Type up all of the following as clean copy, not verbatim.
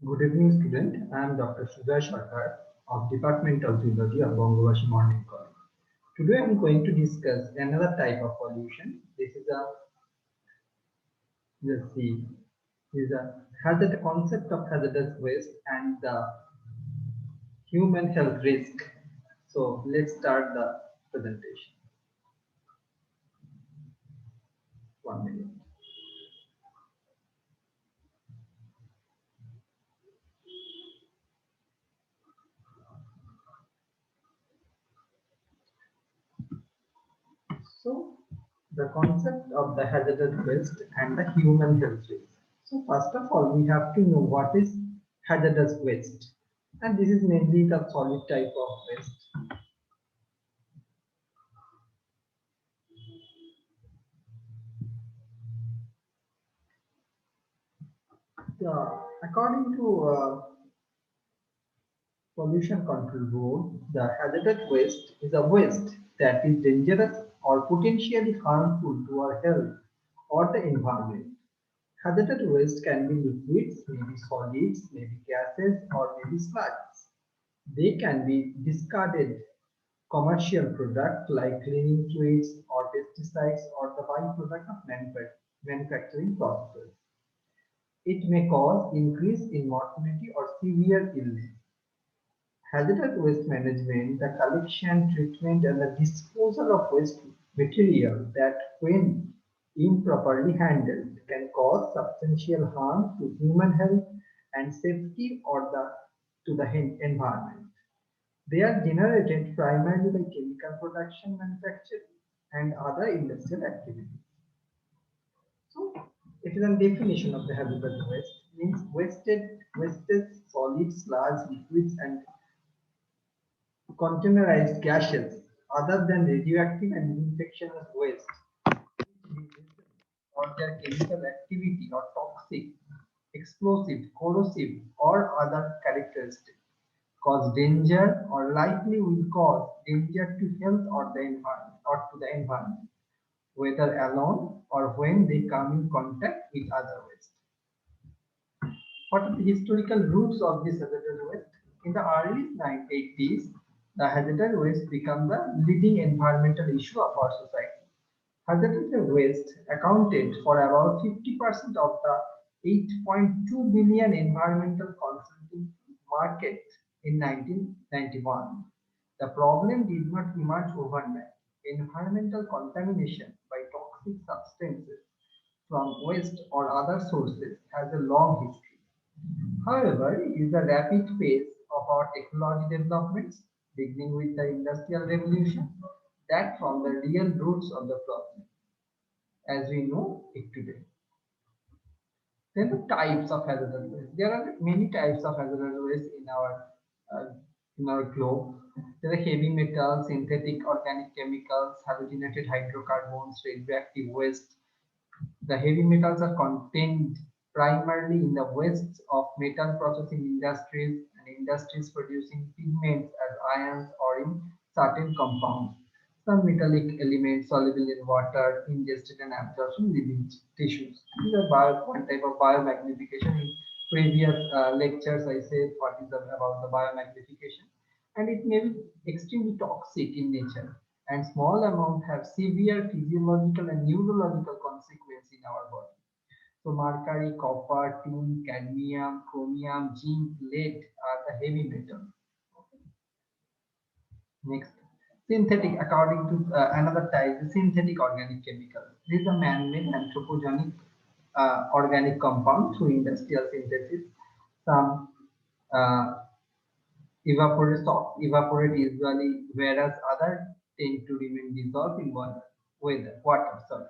Good evening, student. I am Dr. Sujay Sarkar of Department of Zoology of Bangladesh Morning Call. Today I am going to discuss another type of pollution. Let's see, this is a hazard concept of hazardous waste and the human health risk. So let's start the presentation. 1 minute. So the concept of the hazardous waste and the human health risk. So first of all, we have to know what is hazardous waste, and this is mainly the solid type of waste. According to Pollution Control Board, the hazardous waste is a waste that is dangerous or potentially harmful to our health or the environment. Hazardous waste can be liquids, maybe solids, maybe gases, or maybe slugs. They can be discarded commercial products like cleaning fluids or pesticides or the byproduct of manufacturing processes. It may cause increase in mortality or severe illness. Hazardous waste management, the collection, treatment, and the disposal of waste material that, when improperly handled, can cause substantial harm to human health and safety or to the environment. They are generated primarily by chemical production, manufacturing, and other industrial activities. So, it is a definition of the hazardous waste means wasted solids, sludge, liquids, and containerized gases other than radioactive and infectious waste or their chemical activity or toxic, explosive, corrosive, or other characteristics cause danger or likely will cause danger to health or the environment or to the environment, whether alone or when they come in contact with other waste. What are the historical roots of this hazardous waste? In the early 1980s, the hazardous waste became the leading environmental issue of our society. Hazardous waste accounted for about 50% of the 8.2 billion environmental consulting market in 1991. The problem did not emerge overnight. Environmental contamination by toxic substances from waste or other sources has a long history. However, it is the rapid pace of our technology developments, beginning with the Industrial Revolution, that form the real roots of the problem, as we know it today. Then the types of hazardous waste. There are many types of hazardous waste uh, in our globe. There are heavy metals, synthetic organic chemicals, halogenated hydrocarbons, radioactive waste. The heavy metals are contained primarily in the wastes of metal processing industries and industries producing pigments as ions or in certain compounds. Some metallic elements soluble in water, ingested and absorbed in living tissues. These are one type of biomagnification. In previous lectures, I said what is about the biomagnification, and it may be extremely toxic in nature, and small amounts have severe physiological and neurological consequences in our body. So mercury, copper, tin, cadmium, chromium, zinc, lead are the heavy metals. Next, synthetic, according to another type, the synthetic organic chemicals. These are man-made anthropogenic organic compounds through industrial synthesis. Some uh, evaporate usually, whereas others tend to remain dissolved in water. Sorry.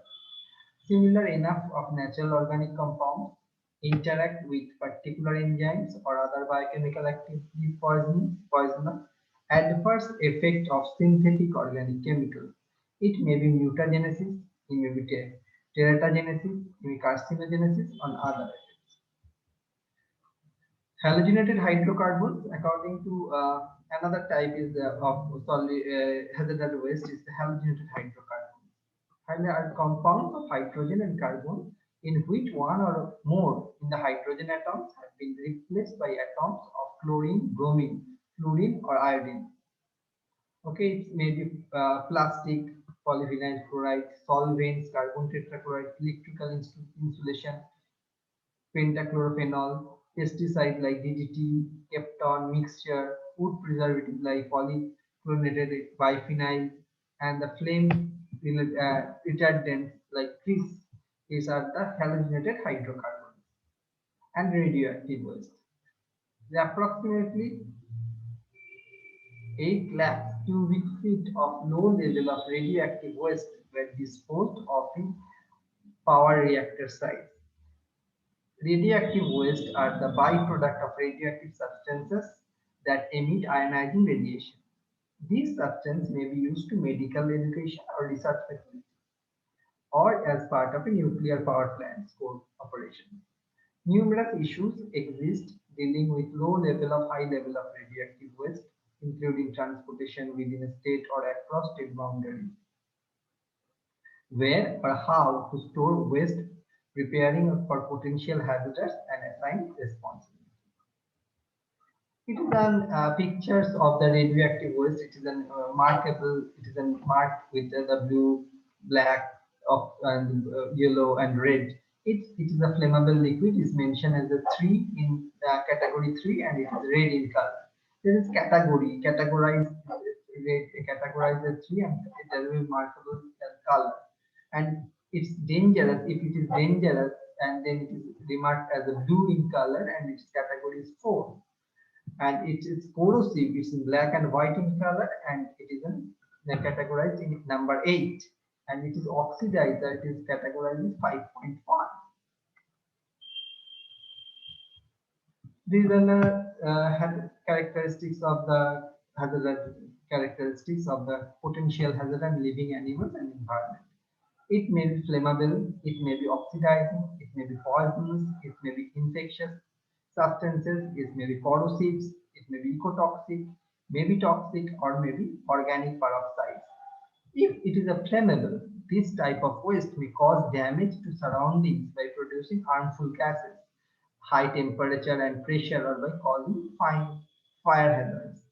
Similar enough of natural organic compounds interact with particular enzymes or other biochemical activity poisonous. Adverse effect of synthetic organic chemicals. It may be mutagenesis, it may be teratogenesis, it may be carcinogenesis, or other effects. Halogenated hydrocarbons, according to another type is of hazardous waste, is the halogenated hydrocarbons. Compounds of hydrogen and carbon in which one or more in the hydrogen atoms have been replaced by atoms of chlorine, bromine, fluorine, or iodine. Okay, it may be plastic, polyvinyl chloride, solvents, carbon tetrachloride, electrical insulation, pentachlorophenol, pesticides like DDT, Kapton mixture, food preservatives like polychlorinated biphenyl, and the flame retardants like grease. These are the halogenated hydrocarbons and radioactive waste. The approximately 8 lakh cubic feet of low level of radioactive waste were disposed of in power reactor sites. Radioactive waste are the byproduct of radioactive substances that emit ionizing radiation. These substances may be used to medical education or research facilities or as part of a nuclear power plant's core operations. Numerous issues exist dealing with low level of high level of radioactive waste, including transportation within a state or across state boundaries, where or how to store waste, preparing for potential hazards and assign responsibility. It is an pictures of the radioactive waste. It is an markable. It is a marked with the blue, black, of and yellow and red. It is a flammable liquid. Is mentioned as a three in category three, and it is red in color. There is category categorized red categorized as three, and it has a markable color. And it's dangerous if it is dangerous, and then it is remarked as a blue in color, and its category is 4, and it is corrosive. It's in black and white in color, and it is in categorized in number 8, and it is oxidized. That is categorized in 5.1. These are the characteristics of the hazard characteristics of the potential hazard and living animals and environment. It may be flammable, it may be oxidizing, it may be poisonous, it may be infectious substances, it may be corrosive, it may be ecotoxic, may be toxic, or may be organic peroxides. If it is a flammable, this type of waste may cause damage to surroundings by producing harmful gases, high temperature and pressure, or by causing fire hazards.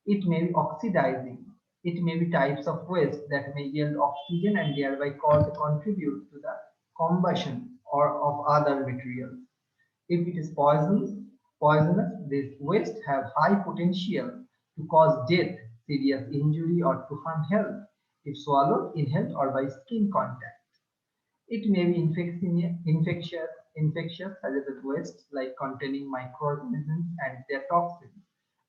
It may be oxidizing. It may be types of waste that may yield oxygen and thereby contribute to the combustion or of other materials. If it is poisonous, this waste have high potential to cause death, serious injury, or to harm health if swallowed, inhaled, or by skin contact. It may be infectious hazardous waste like containing microorganisms and their toxins,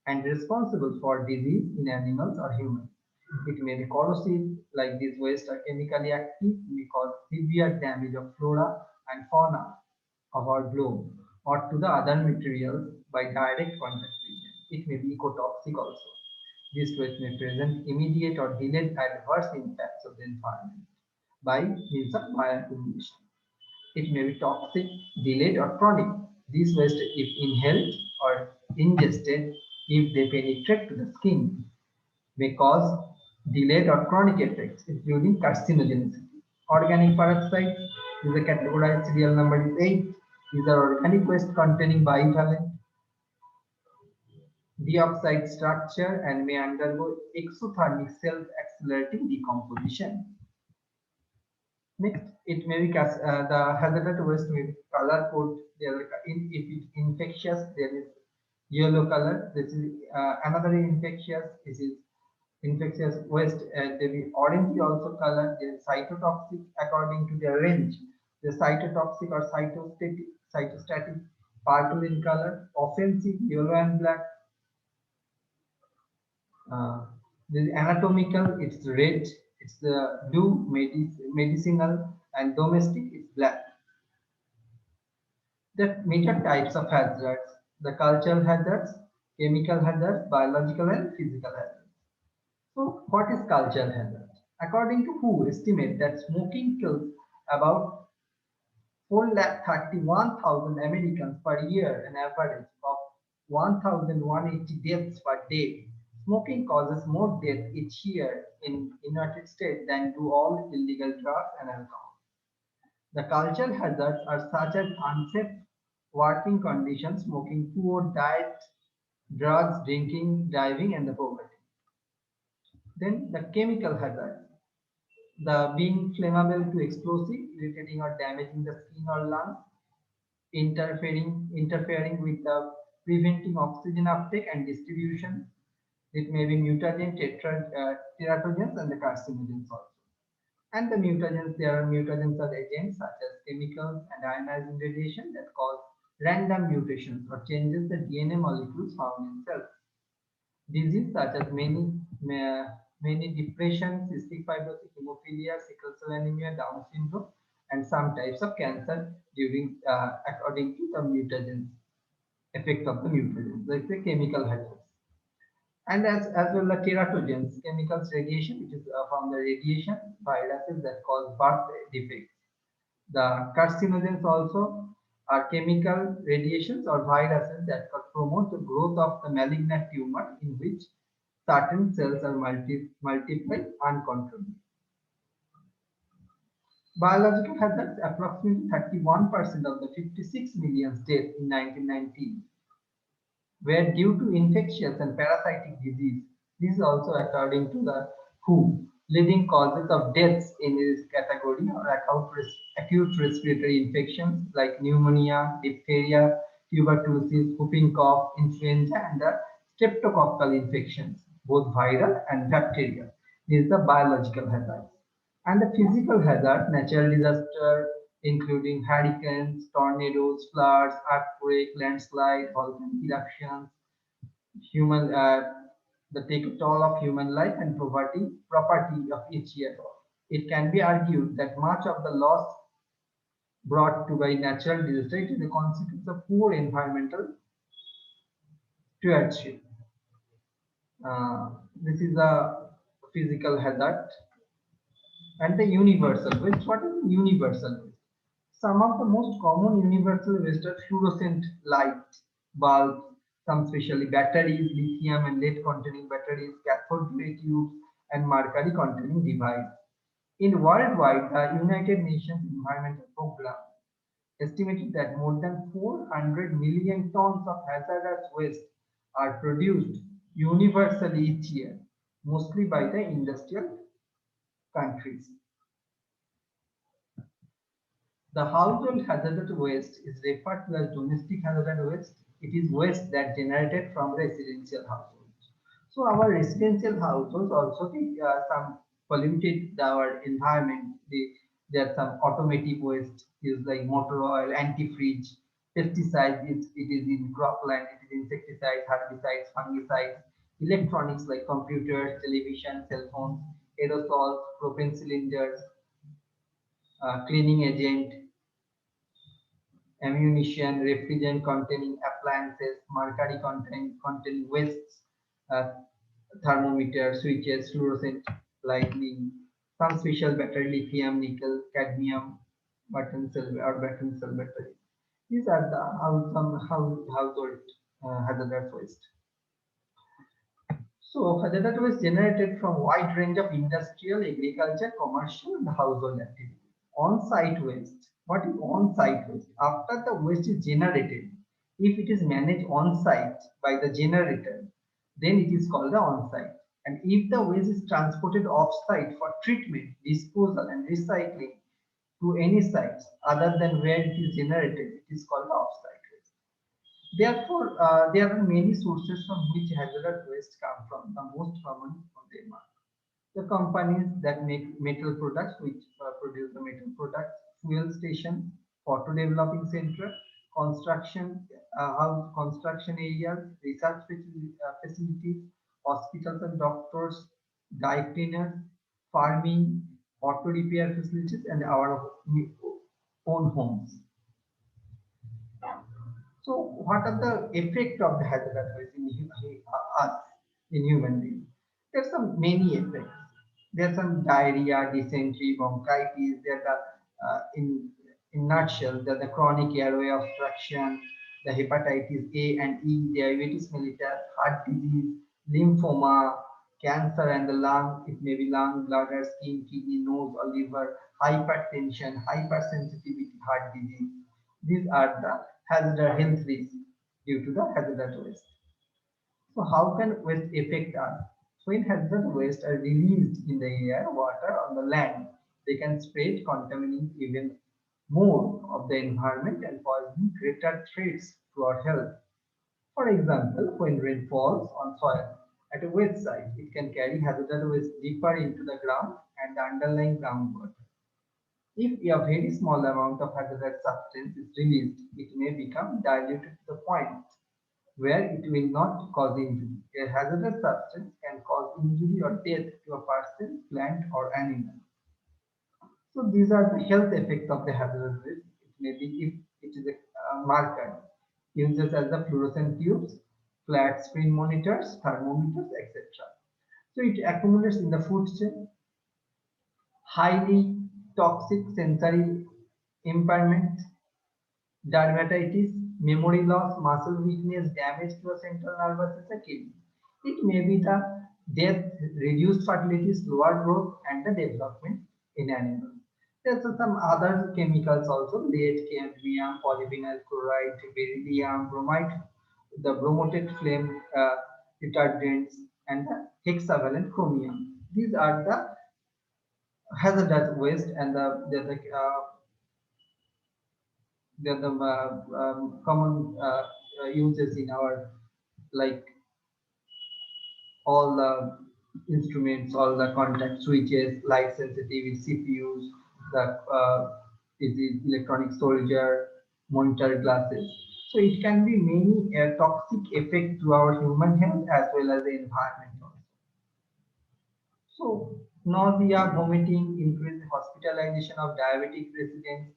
and responsible for disease in animals or humans. It may be corrosive, like these wastes are chemically active, may cause severe damage of flora and fauna of our globe or to the other materials by direct contact with them. It may be ecotoxic also. This waste may present immediate or delayed adverse impacts of the environment by means of bioaccumulation. It may be toxic, delayed, or chronic. These waste, if inhaled or ingested, if they penetrate to the skin, may cause delayed or chronic effects, including carcinogenicity. Organic peroxides, these are categorized, serial number is 8. These are organic waste containing bivalent dioxide structure and may undergo exothermic self-accelerating decomposition. Next, it may be the hazardous waste may be color code. If it's infectious, there is yellow color. This is another infectious. This is infectious waste. There is orange also color. There is cytotoxic according to their range. The cytotoxic or cytostatic, purple in color. Offensive, yellow and black. This anatomical, it's red. It's the blue, medicinal, and domestic is black. The major types of hazards: the cultural hazards, chemical hazards, biological and physical hazards. So, what is cultural hazard? According to WHO, estimate that smoking kills about 431,000 Americans per year, an average of 1,180 deaths per day. Smoking causes more death each year in United States than do all illegal drugs and alcohol. The cultural hazards are such as unsafe working conditions, smoking, poor diet, drugs, drinking, driving, and the poverty. Then the chemical hazards, the being flammable to explosive, irritating or damaging the skin or lungs, interfering with the preventing oxygen uptake and distribution. It may be mutagen, teratogens, and the carcinogens also. And the mutagens, there are mutagens are agents such as chemicals and ionizing radiation that cause random mutations or changes the DNA molecules found in cells. Disease such as many depression, cystic fibrosis, hemophilia, sickle cell anemia, Down syndrome, and some types of cancer during according to the mutagens, effect of the mutagens, like the chemical hazards. And as well the teratogens, chemicals, radiation, which is from the radiation, viruses that cause birth defects. The carcinogens also are chemical radiations or viruses that could promote the growth of the malignant tumor in which certain cells are multiply uncontrollably. Biological hazards, approximately 31% of the 56 million deaths in 1919 were due to infectious and parasitic disease. This is also according to the WHO. Leading causes of deaths in this category are acute respiratory infections like pneumonia, diphtheria, tuberculosis, whooping cough, influenza, and the streptococcal infections, both viral and bacterial. This is the biological hazard. And the physical hazard, natural disaster, including hurricanes, tornadoes, floods, earthquake, landslide, volcanic eruptions, human the take a toll of human life and property of each year. It can be argued that much of the loss brought to by natural disaster is a consequence of poor environmental stewardship. This is a physical hazard. And the universal waste. What is universal waste? Some of the most common universal waste are fluorescent light bulbs, some specially batteries, lithium and lead containing batteries, cathode ray tubes, and mercury containing devices. In worldwide, the United Nations Environmental Program estimated that more than 400 million tons of hazardous waste are produced universally each year, mostly by the industrial countries. The household hazardous waste is referred to as domestic hazardous waste. It is waste that generated from residential households. So our residential households also some polluted our environment. There are some automotive waste is like motor oil, antifreeze, pesticides. It is in cropland. It is insecticides, herbicides, fungicides, electronics like computers, television, cell phones, aerosols, propane cylinders, cleaning agent, ammunition, refrigerant containing appliances, mercury containing wastes, uh, thermometer, switches, fluorescent lighting, some special battery, lithium, nickel, cadmium, button cell batteries. These are the household hazardous waste. So hazardous waste generated from wide range of industrial, agriculture, commercial, and household activities. On-site waste. What is on-site waste? After the waste is generated, if it is managed on-site by the generator, then it is called the on-site. And if the waste is transported off-site for treatment, disposal, and recycling to any sites other than where it is generated, it is called the off-site waste. Therefore, there are many sources from which hazardous waste come from. The most common from them are the companies that make metal products, which produce the metal products, fuel station, photo developing center, construction areas, research facilities, hospitals and doctors, dye cleaners, farming, auto repair facilities, and our own homes. So, what are the effect of the hazardous waste in us, in human beings? There's some many effects. There's some diarrhea, dysentery, bronchitis. There's the in nutshell, there's the chronic airway obstruction, the hepatitis A and E, diabetes mellitus, heart disease, lymphoma, Cancer and the lung, it may be lung, bladder, skin, kidney, nose or liver, hypertension, hypersensitivity, heart disease. These are the hazardous health risks due to the hazardous waste. So how can waste affect us? So when hazardous waste are released in the air, water, on the land, they can spread, contaminating even more of the environment and posing greater threats to our health. For example, when rain falls on soil at a wet site, it can carry hazardous waste deeper into the ground and the underlying groundwater. If a very small amount of hazardous substance is released, it may become diluted to the point where it will not cause injury. A hazardous substance can cause injury or death to a person, plant, or animal. So these are the health effects of the hazardous waste. It may be if it is a marker, uses as the fluorescent tubes, flat screen monitors, thermometers, etc. So it accumulates in the food chain, highly toxic sensory impairment, dermatitis, memory loss, muscle weakness, damage to a central nervous system, kidney. It may be the death, reduced fertility, slower growth, and the development in animals. There's some other chemicals also, lead, cadmium, polyvinyl chloride, beryllium, bromide, the bromoted flame retardants, and the hexavalent chromium. These are the hazardous waste and the common uses in our, like, all the instruments, all the contact switches, light sensitive CPUs, the electronic storage, monitor glasses. So it can be many toxic effect to our human health as well as the environment also. So nausea, vomiting, increased hospitalization of diabetic residents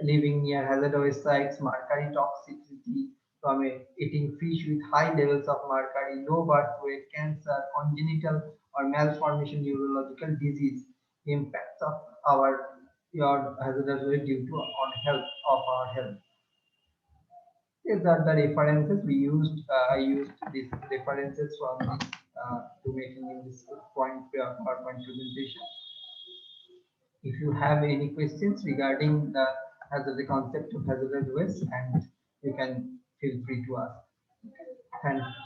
living near hazardous sites, mercury toxicity from eating fish with high levels of mercury, low birth weight, cancer, congenital or malformation neurological disease, impacts of our your hazardous waste due to on health of our health. These are the references we used. I used these references from this to making in this point PowerPoint presentation. If you have any questions regarding the concept of hazardous waste, and you can feel free to ask.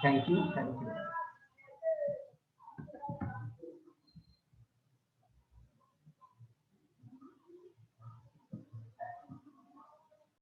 Thank you. Thank you.